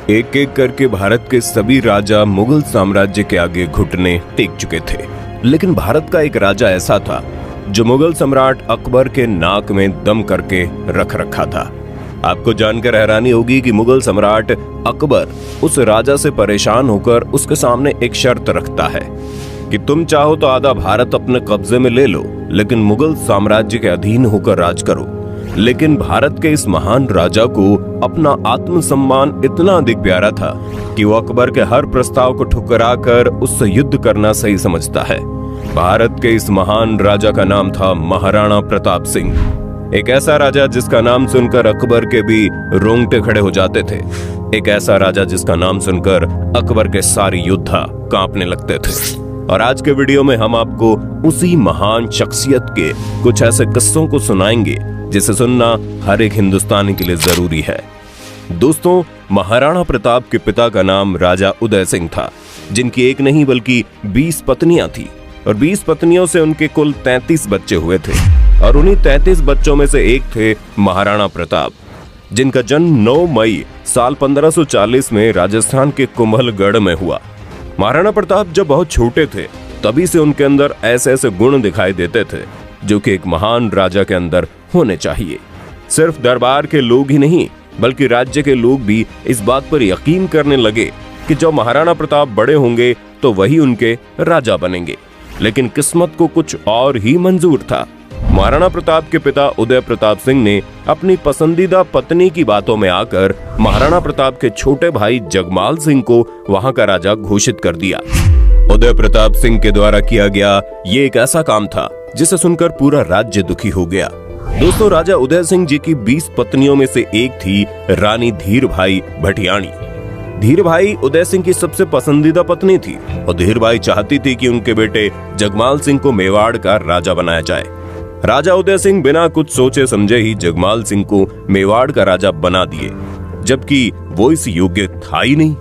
एक एक करके भारत के सभी राजा मुगल साम्राज्य के आगे घुटने टेक चुके थे, लेकिन भारत का एक राजा ऐसा था जो मुगल सम्राट अकबर के नाक में दम करके रख रखा था। आपको जानकर हैरानी होगी कि मुगल सम्राट अकबर उस राजा से परेशान होकर उसके सामने एक शर्त रखता है कि तुम चाहो तो आधा भारत अपने कब्जे में ले लो, लेकिन मुगल साम्राज्य के अधीन होकर राज करो। लेकिन भारत के इस महान राजा को अपना आत्मसम्मान इतना अधिक प्यारा था कि वो अकबर के हर प्रस्ताव को ठुकराकर उससे युद्ध करना सही समझता है। भारत के इस महान राजा का नाम था महाराणा प्रताप सिंह। एक ऐसा राजा जिसका नाम सुनकर अकबर के भी रोंगटे खड़े हो जाते थे। एक ऐसा राजा जिसका नाम सुनकर अकबर के सारे योद्धा कांपने लगते थे। और आज के वीडियो में हम आपको उसी महान शख्सियत के कुछ ऐसे किस्सों को सुनाएंगे जिसे सुनना हर एक हिंदुस्तानी के लिए जरूरी है। दोस्तों, महाराणा प्रताप के पिता का नाम राजा उदय सिंह था, जिनकी एक नहीं बल्कि 20 पत्नियां थी और 20 पत्नियों से उनके कुल 33 बच्चे हुए थे। और उन्हीं 33 बच्चों में से एक थे महाराणा प्रताप, जिनका जन्म 9 मई साल 1540 में राजस्थान के कुंभलगढ़ में हुआ। महाराणा प्रताप जब बहुत छोटे थे तभी से उनके अंदर ऐसे ऐसे गुण दिखाई देते थे जो कि एक महान राजा के अंदर होने चाहिए। सिर्फ दरबार के लोग ही नहीं बल्कि राज्य के लोग भी इस बात पर यकीन करने लगे कि जब महाराणा प्रताप बड़े होंगे तो वही उनके राजा बनेंगे। लेकिन किस्मत को कुछ और ही मंजूर था। महाराणा प्रताप के पिता उदय प्रताप सिंह ने अपनी पसंदीदा पत्नी की बातों में आकर महाराणा प्रताप के छोटे भाई जगमाल सिंह को वहां का राजा घोषित कर दिया। उदय प्रताप सिंह के द्वारा किया गया ये एक ऐसा काम था जिसे सुनकर पूरा राज्य दुखी हो गया। दोस्तों, राजा उदय सिंह जी की 20 पत्नियों में से एक थी रानी धीर भाई भटियाणी। धीर भाई उदय सिंह की सबसे पसंदीदा पत्नी थी और धीर भाई चाहती थी कि उनके बेटे जगमाल सिंह को मेवाड़ का राजा बनाया जाए। राजा उदय सिंह बिना कुछ सोचे समझे ही जगमाल सिंह को मेवाड़ का राजा बना दिए, जबकि वो इस योग्य था ही नहीं।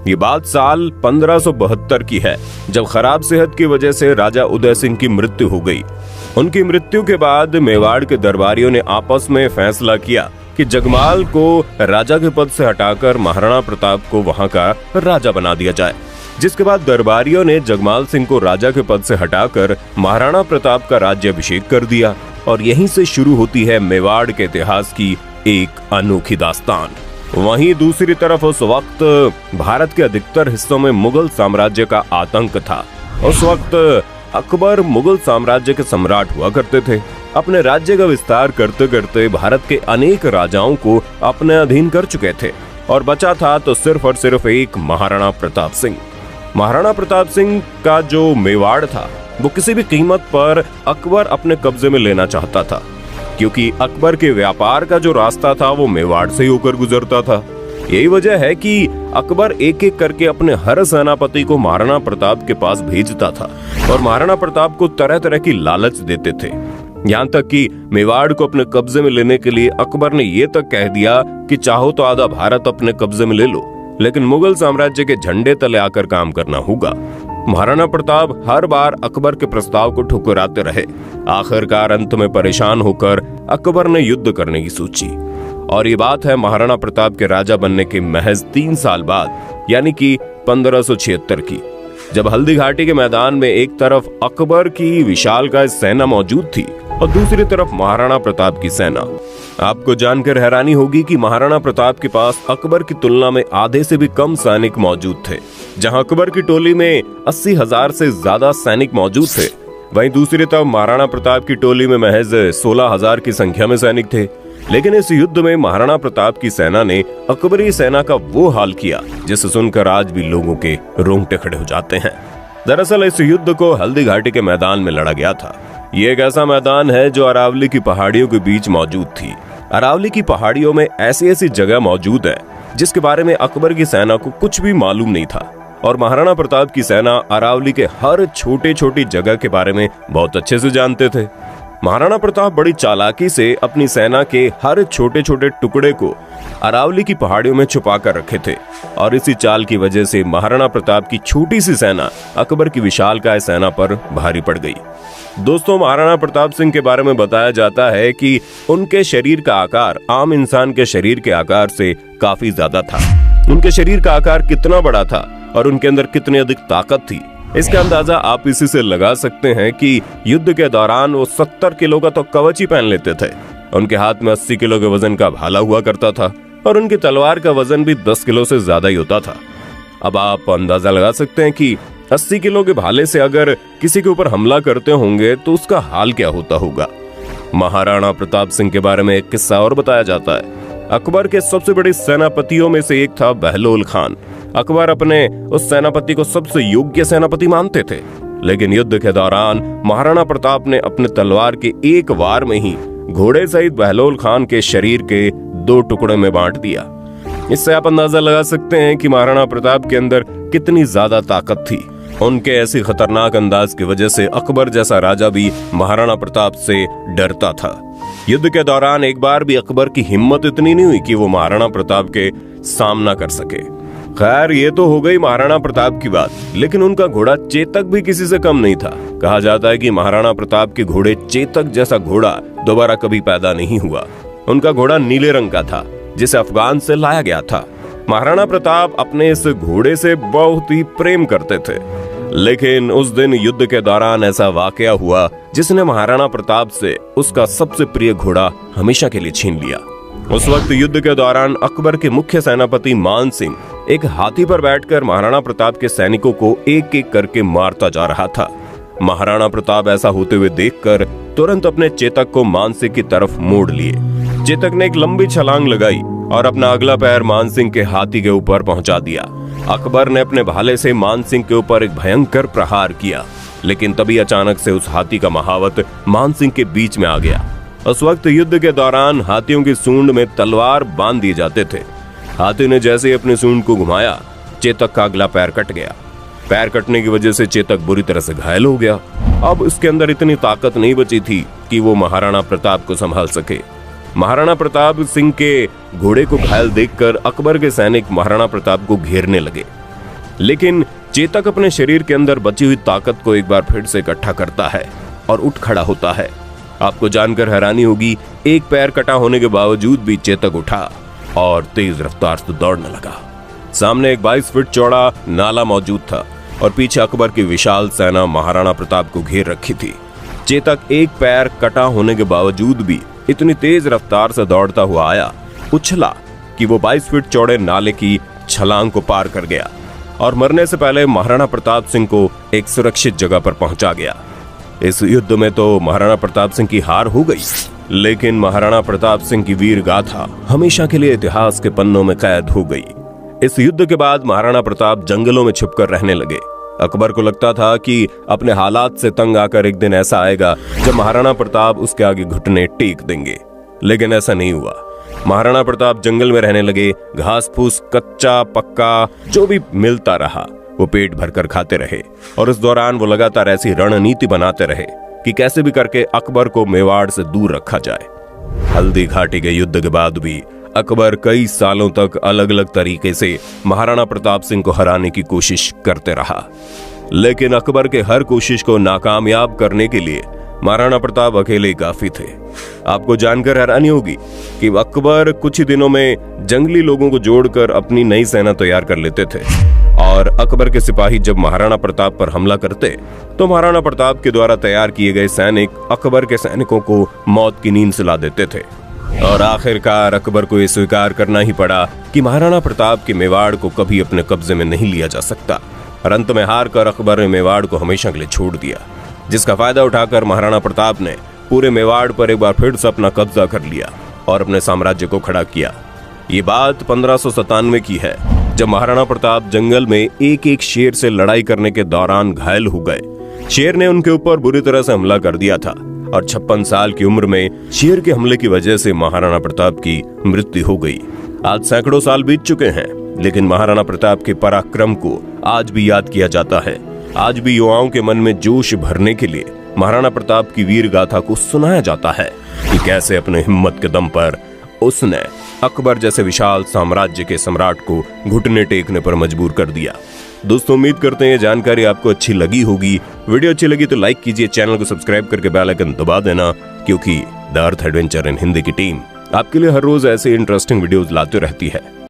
ये बात साल 1572 की है, जब खराब सेहत की वजह से राजा उदय सिंह की मृत्यु हो गई। उनकी मृत्यु के बाद मेवाड़ के दरबारियों ने आपस में फैसला किया कि जगमाल को राजा के पद से हटाकर महाराणा प्रताप को वहां का राजा बना दिया जाए। जिसके बाद दरबारियों ने जगमाल सिंह को राजा के पद से हटाकर महाराणा प्रताप का राज्याभिषेक कर दिया। और यहीं से शुरू होती है मेवाड़ के इतिहास की एक अनोखी दास्तान। वहीं दूसरी तरफ उस वक्त भारत के अधिकतर हिस्सों में मुगल साम्राज्य का आतंक था। उस वक्त अकबर मुगल साम्राज्य के सम्राट हुआ करते थे। अपने राज्य का विस्तार करते करते भारत के अनेक राजाओं को अपने अधीन कर चुके थे और बचा था तो सिर्फ और सिर्फ एक महाराणा प्रताप सिंह। महाराणा प्रताप सिंह का जो मेवाड़ था वो किसी भी कीमत पर अकबर अपने कब्जे में लेना चाहता था, क्योंकि अकबर के व्यापार का जो रास्ता था वो मेवाड़ से ही होकर गुजरता था। यही वजह है कि अकबर एक एक करके अपने हर सेनापति को महाराणा प्रताप के पास भेजता था और महाराणा प्रताप को तरह तरह की लालच देते थे। यहाँ तक कि मेवाड़ को अपने कब्जे में लेने के लिए अकबर ने ये तक कह दिया कि चाहो तो आधा भारत अपने कब्जे में ले लो, लेकिन मुगल साम्राज्य के झंडे तले आकर काम करना होगा। महाराणा प्रताप हर बार अकबर के प्रस्ताव को ठुकराते रहे। आखिरकार अंत में परेशान होकर अकबर ने युद्ध करने की सोची। और ये बात है महाराणा प्रताप के राजा बनने के महज 3 साल बाद, यानी कि 1576 की, जब हल्दी घाटी के मैदान में एक तरफ अकबर की विशालकाय सेना मौजूद थी और दूसरी तरफ महाराणा प्रताप की सेना। आपको जानकर हैरानी होगी कि महाराणा प्रताप के पास अकबर की तुलना में आधे से भी कम सैनिक मौजूद थे। जहां अकबर की टोली में 80,000 से ज्यादा सैनिक मौजूद थे, वहीं दूसरी तरफ महाराणा प्रताप की टोली में महज 16,000 की संख्या में सैनिक थे। लेकिन इस युद्ध में महाराणा प्रताप की सेना ने अकबरी सेना का वो हाल किया जिसे सुनकर आज भी लोगों के रोंगटे खड़े हो जाते हैं। दरअसल इस युद्ध को हल्दी घाटी के मैदान में लड़ा गया था। ये एक ऐसा मैदान है जो अरावली की पहाड़ियों के बीच मौजूद थी। अरावली की पहाड़ियों में ऐसी ऐसी जगह मौजूद है जिसके बारे में अकबर की सेना को कुछ भी मालूम नहीं था, और महाराणा प्रताप की सेना अरावली के हर छोटे छोटी जगह के बारे में बहुत अच्छे से जानते थे। महाराणा प्रताप बड़ी चालाकी से अपनी सेना के हर छोटे छोटे टुकड़े को अरावली की पहाड़ियों में छुपा कर रखे थे, और इसी चाल की वजह से महाराणा प्रताप की छोटी सी सेना अकबर की विशालकाय सेना पर भारी पड़ गई। दोस्तों, महाराणा प्रताप सिंह के बारे में बताया जाता है कि उनके शरीर का आकार आम इंसान के शरीर के आकार से काफी ज्यादा था। उनके शरीर का आकार कितना बड़ा था और उनके अंदर कितनी अधिक ताकत थी, इसका अंदाजा आप इसी से लगा सकते हैं कि युद्ध के दौरान वो 70 किलो का तो कवच ही पहन लेते थे। उनके हाथ में 80 किलो के वजन का भाला हुआ करता था और उनकी तलवार का वजन भी 10 किलो से ज्यादा ही होता था। अब आप अंदाजा लगा सकते हैं कि 80 किलो के भाले से अगर किसी के ऊपर हमला करते होंगे तो उसका हाल क्या होता होगा। महाराणा प्रताप सिंह के बारे में एक किस्सा और बताया जाता है। अकबर के सबसे बड़े सेनापतियों में से एक था बहलोल खान। अकबर अपने उस सेनापति को सबसे योग्य सेनापति मानते थे, लेकिन युद्ध के दौरान महाराणा प्रताप ने अपने तलवार के एक वार में ही घोड़े सहित बहलोल खान के शरीर के 2 टुकड़े में बांट दिया। इससे आप अंदाजा लगा सकते हैं कि महाराणा प्रताप के अंदर कितनी ज्यादा ताकत थी। उनके ऐसी खतरनाक अंदाज की वजह से अकबर जैसा राजा भी महाराणा प्रताप से डरता था। युद्ध के दौरान एक बार भी अकबर की हिम्मत इतनी नहीं हुई कि वो महाराणा प्रताप के सामना कर सके। खैर, ये तो हो गई महाराणा प्रताप की बात, लेकिन उनका घोड़ा चेतक भी किसी से कम नहीं था। कहा जाता है कि महाराणा प्रताप के घोड़े चेतक जैसा घोड़ा दोबारा कभी पैदा नहीं हुआ। उनका घोड़ा नीले रंग का था, जिसे अफगान से लाया गया था। महाराणा प्रताप अपने इस घोड़े से बहुत ही प्रेम करते थे, लेकिन उस दिन युद्ध के दौरान ऐसा वाकया हुआ जिसने महाराणा प्रताप से उसका सबसे प्रिय घोड़ा हमेशा के लिए छीन लिया। उस वक्त युद्ध के दौरान अकबर के मुख्य सेनापति मान सिंह एक हाथी पर बैठकर महाराणा प्रताप के सैनिकों को एक एक करके मारता जा रहा था। महाराणा प्रताप ऐसा होते हुए देखकर तुरंत अपने चेतक को मान सिंह की तरफ मोड़ लिए। चेतक ने एक लंबी छलांग लगाई और अपना अगला पैर मान सिंह के हाथी के ऊपर पहुंचा दिया। अकबर ने अपने भाले से मान सिंह के ऊपर एक भयंकर प्रहार किया, लेकिन तभी अचानक से उस हाथी का महावत मान सिंह के बीच में आ गया। उस वक्त युद्ध के दौरान हाथियों की सूंड में तलवार बांध दिए जाते थे। हाथी ने जैसे ही अपनी सूंड को घुमाया, चेतक का अगला पैर कट गया। पैर कटने की वजह से चेतक बुरी तरह से घायल हो गया। अब उसके अंदर इतनी ताकत नहीं बची थी कि वो महाराणा प्रताप को संभाल सके। महाराणा प्रताप सिंह के घोड़े को घायल देखकर अकबर के सैनिक महाराणा प्रताप को घेरने लगे, लेकिन चेतक अपने शरीर के अंदर बची हुई ताकत को एक बार फिर से इकट्ठा करता है और उठ खड़ा होता है। आपको जानकर हैरानी होगी, एक पैर कटा होने के बावजूद भी चेतक उठा और तेज रफ्तार से दौड़ने लगा। सामने एक 22 फीट चौड़ा नाला मौजूद था और पीछे अकबर की विशाल सेना महाराणा प्रताप को घेर रखी थी। चेतक एक पैर कटा होने के बावजूद भी इतनी तेज रफ्तार से दौड़ता हुआ आया, उछला कि वो 22 फीट चौड़े नाले की छलांग को पार कर गया और मरने से पहले महाराणा प्रताप सिंह को एक सुरक्षित जगह पर पहुंचा गया। इस युद्ध में तो महाराणा प्रताप सिंह की हार हो गई, लेकिन महाराणा प्रताप सिंह की वीर गाथा हमेशा के लिए इतिहास के पन्नों में कैद हो गई। इस युद्ध के बाद महाराणा प्रताप जंगलों में छुपकर रहने लगे। अकबर को लगता था कि अपने हालात से तंग आकर एक दिन ऐसा आएगा जब महाराणा प्रताप उसके आगे घुटने टेक देंगे, लेकिन ऐसा नहीं हुआ। महाराणा प्रताप जंगल में रहने लगे। घास फूस, कच्चा पक्का जो भी मिलता रहा वो पेट भरकर खाते रहे और इस दौरान वो लगातार ऐसी रणनीति बनाते रहे कि कैसे भी करके अकबर को मेवाड़ से दूर रखा जाए। हल्दी घाटी के युद्ध के बाद भी अकबर कई सालों तक अलग अलग तरीके से महाराणा प्रताप सिंह को हराने की कोशिश करते रहा, लेकिन अकबर के हर कोशिश को नाकामयाब करने के लिए महाराणा प्रताप अकेले ही काफी थे। आपको जानकर हैरानी होगी कि अकबर कुछ ही दिनों में जंगली लोगों को जोड़कर अपनी नई सेना तैयार कर लेते थे और अकबर के सिपाही जब महाराणा प्रताप पर हमला करते तो महाराणा प्रताप के द्वारा तैयार किए गए सैनिक अकबर के सैनिकों को मौत की नींद सुला देते थे और आखिरकार अकबर को यह स्वीकार करना ही पड़ा कि महाराणा प्रताप के मेवाड़ को कभी अपने कब्जे में नहीं लिया जा सकता। और अंत में हार कर अकबर ने मेवाड़ को हमेशा के लिए छोड़ दिया, जिसका फायदा उठाकर महाराणा प्रताप ने पूरे मेवाड़ पर एक बार फिर से अपना कब्जा कर लिया और अपने साम्राज्य को खड़ा किया। ये बात 1597 की है, जब महाराणा प्रताप जंगल में एक एक शेर से लड़ाई करने के दौरान घायल हो गए। शेर ने उनके ऊपर बुरी तरह से हमला कर दिया था और 56 साल की उम्र में शेर के हमले की वजह से महाराणा प्रताप की मृत्यु हो गई। आज सैकड़ों साल बीत चुके हैं, लेकिन महाराणा प्रताप के पराक्रम को आज भी याद किया जाता है। आज भी युवाओं के मन में जोश भरने के लिए महाराणा प्रताप की वीर गाथा को सुनाया जाता है कि कैसे अपने हिम्मत के दम पर उसने अकबर जैसे विशाल साम्राज्य के सम्राट को घुटने टेकने पर मजबूर कर दिया। दोस्तों, उम्मीद करते हैं ये जानकारी आपको अच्छी लगी होगी। वीडियो अच्छी लगी तो लाइक कीजिए, चैनल को सब्सक्राइब करके बेल आइकन दबा देना, क्योंकि the earth adventure in Hindi की टीम आपके लिए हर रोज ऐसे इंटरेस्टिंग वीडियोस लाते रहती है।